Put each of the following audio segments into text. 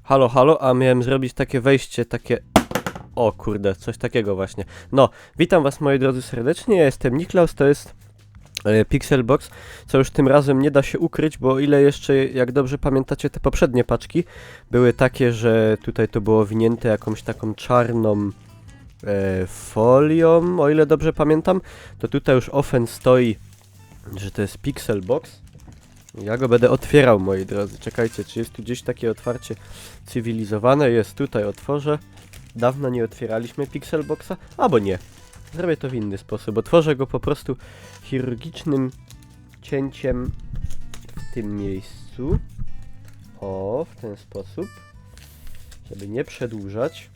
Halo, halo, a miałem zrobić takie wejście, takie... O kurde, coś takiego właśnie. No, witam was moi drodzy serdecznie, ja jestem Niklaus, to jest Pixelbox, co już tym razem nie da się ukryć, bo o ile jeszcze, jak dobrze pamiętacie, te poprzednie paczki były takie, że tutaj to było winięte jakąś taką czarną folią, o ile dobrze pamiętam, to tutaj już ofen stoi, że to jest Pixelbox. Ja go będę otwierał, moi drodzy. Czekajcie, czy jest tu gdzieś takie otwarcie cywilizowane? Jest, tutaj otworzę. Dawno nie otwieraliśmy Pixelboxa, albo nie. Zrobię to w inny sposób. Otworzę go po prostu chirurgicznym cięciem w tym miejscu. O, w ten sposób. Żeby nie przedłużać.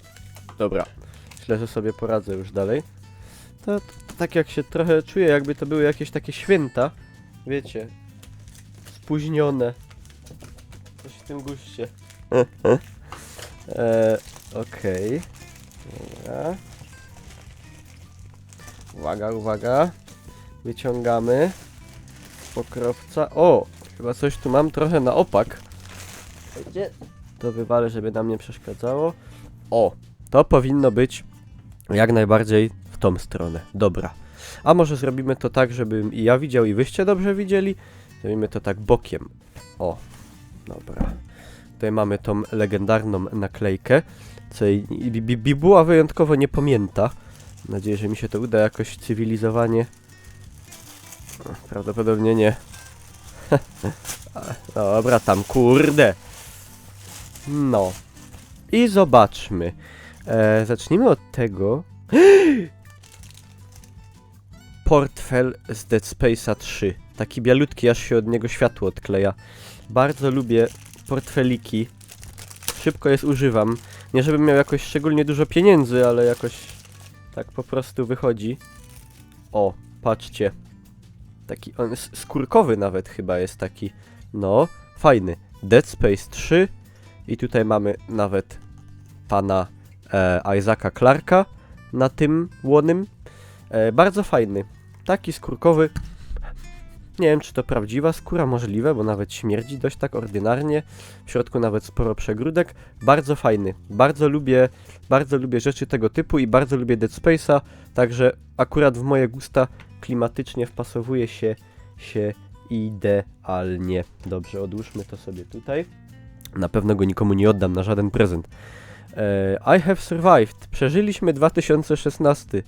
Dobra. Myślę, że sobie poradzę już dalej. To tak jak się trochę czuję, jakby to były jakieś takie święta. Wiecie, spóźnione. Coś w tym guście. Okej. Dobra. Uwaga, uwaga. Wyciągamy pokrowca. O! Chyba coś tu mam trochę na opak. Gdzie? To wywalę, żeby nam nie przeszkadzało. O! To powinno być jak najbardziej w tą stronę. Dobra. A może zrobimy to tak, żebym i ja widział, i wyście dobrze widzieli? Zrobimy to tak bokiem. O, dobra. Tutaj mamy tą legendarną naklejkę, co była wyjątkowo nie pamięta. Mam nadzieję, że mi się to uda jakoś cywilizowanie. Prawdopodobnie nie. Dobra, tam kurde. No. I zobaczmy. Zacznijmy od tego. Portfel z Dead Space'a 3. Taki bialutki, aż się od niego światło odkleja. Bardzo lubię portfeliki. Szybko je używam. Nie żebym miał jakoś szczególnie dużo pieniędzy, ale jakoś tak po prostu wychodzi. O, patrzcie. Taki on skórkowy nawet chyba jest taki. No, fajny. Dead Space 3. I tutaj mamy nawet pana Isaaca Clarka na tym łonym. Bardzo fajny. Taki skórkowy. Nie wiem, czy to prawdziwa skóra, możliwe, bo nawet śmierdzi dość tak ordynarnie. W środku nawet sporo przegródek. Bardzo fajny. Bardzo lubię rzeczy tego typu i bardzo lubię Dead Space'a. Także akurat w moje gusta klimatycznie wpasowuje się idealnie. Dobrze, odłóżmy to sobie tutaj. Na pewno go nikomu nie oddam na żaden prezent. I have survived. Przeżyliśmy 2016.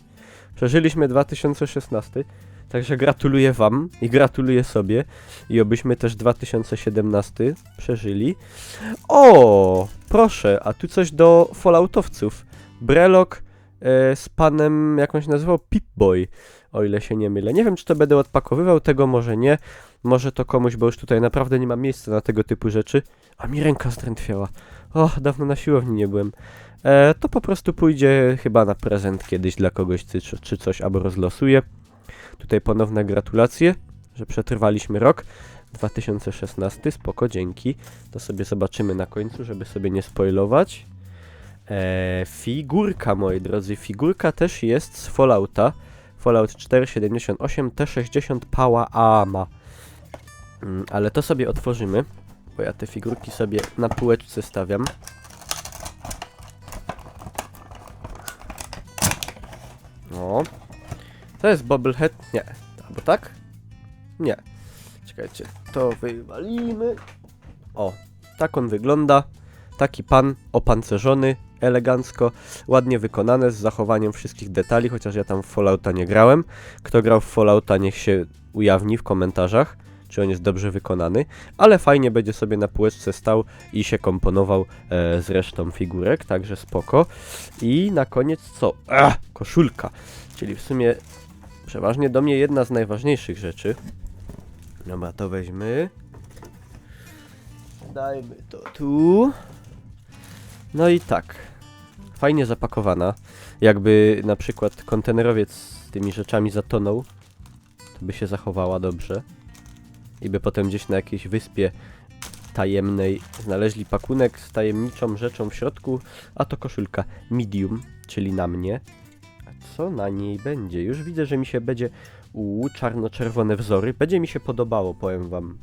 Przeżyliśmy 2016, także gratuluję wam i gratuluję sobie i obyśmy też 2017 przeżyli. O, proszę, a tu coś do Falloutowców. Brelok z panem, jak on się nazywał? Pip-Boy, o ile się nie mylę. Nie wiem, czy to będę odpakowywał, tego może nie. Może to komuś, bo już tutaj naprawdę nie ma miejsca na tego typu rzeczy. A mi ręka zdrętwiała. O, dawno na siłowni nie byłem. To po prostu pójdzie chyba na prezent kiedyś dla kogoś czy coś, albo rozlosuję. Tutaj ponowne gratulacje, że przetrwaliśmy rok 2016, spoko, dzięki. To sobie zobaczymy na końcu, żeby sobie nie spoilować. Figurka, moi drodzy, figurka też jest z Fallouta. Fallout 4.78 T60 Pała Ama. Ale to sobie otworzymy, bo ja te figurki sobie na półeczce stawiam. O, to jest Bobblehead. Nie, albo tak? Nie. Czekajcie, to wywalimy. O, tak on wygląda. Taki pan opancerzony, elegancko, ładnie wykonane, z zachowaniem wszystkich detali, chociaż ja tam w Fallouta nie grałem. Kto grał w Fallouta, niech się ujawni w komentarzach, czy on jest dobrze wykonany, ale fajnie będzie sobie na półeczce stał i się komponował z resztą figurek, także spoko. I na koniec co? Koszulka, czyli w sumie przeważnie do mnie jedna z najważniejszych rzeczy. Dobra, to weźmy. Dajmy to tu. No i tak, fajnie zapakowana. Jakby na przykład kontenerowiec z tymi rzeczami zatonął, to by się zachowała dobrze. I by potem gdzieś na jakiejś wyspie tajemnej znaleźli pakunek z tajemniczą rzeczą w środku, a to koszulka medium, czyli na mnie. A co na niej będzie? Już widzę, że mi się będzie czarno-czerwone wzory. Będzie mi się podobało, powiem wam.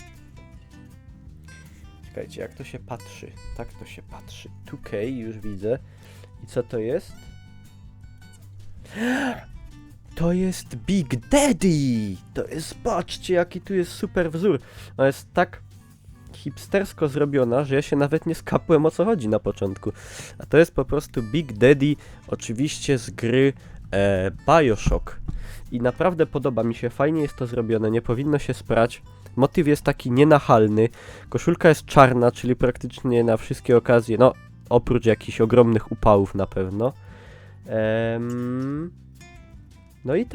Czekajcie, jak to się patrzy? Tak to się patrzy. 2K, już widzę. I co to jest? To jest Big Daddy! To jest, patrzcie, jaki tu jest super wzór. Ona jest tak hipstersko zrobiona, że ja się nawet nie skapłem, o co chodzi na początku. A to jest po prostu Big Daddy, oczywiście z gry BioShock. I naprawdę podoba mi się, fajnie jest to zrobione, nie powinno się sprać. Motyw jest taki nienachalny, koszulka jest czarna, czyli praktycznie na wszystkie okazje, no oprócz jakichś ogromnych upałów na pewno. No i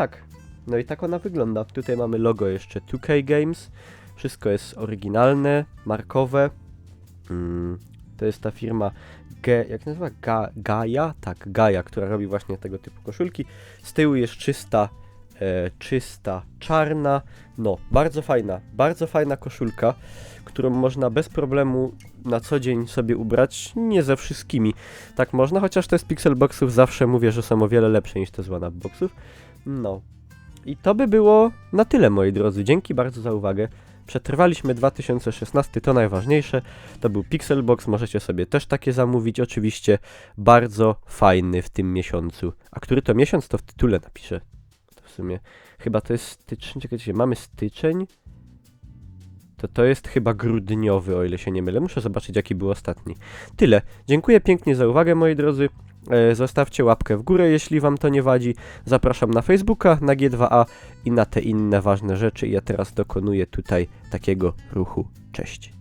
tak ona wygląda. Tutaj mamy logo jeszcze 2K Games, wszystko jest oryginalne, markowe. To jest ta firma, jak się nazywa? Gaia? Tak, Gaia, która robi właśnie tego typu koszulki. Z tyłu jest czysta czarna, no bardzo fajna koszulka, którą można bez problemu na co dzień sobie ubrać, nie ze wszystkimi tak można, chociaż te z Pixelboxów zawsze mówię, że są o wiele lepsze niż te z OneUpBoxów. No i to by było na tyle, moi drodzy, dzięki bardzo za uwagę. Przetrwaliśmy 2016, to najważniejsze. To był Pixelbox, możecie sobie też takie zamówić, oczywiście bardzo fajny w tym miesiącu. A który to miesiąc, to w tytule napiszę. To w sumie, chyba to jest styczeń, czekajcie, mamy styczeń. To jest chyba grudniowy, o ile się nie mylę. Muszę zobaczyć, jaki był ostatni. Tyle. Dziękuję pięknie za uwagę, moi drodzy. Zostawcie łapkę w górę, jeśli wam to nie wadzi. Zapraszam na Facebooka, na G2A i na te inne ważne rzeczy. Ja teraz dokonuję tutaj takiego ruchu. Cześć.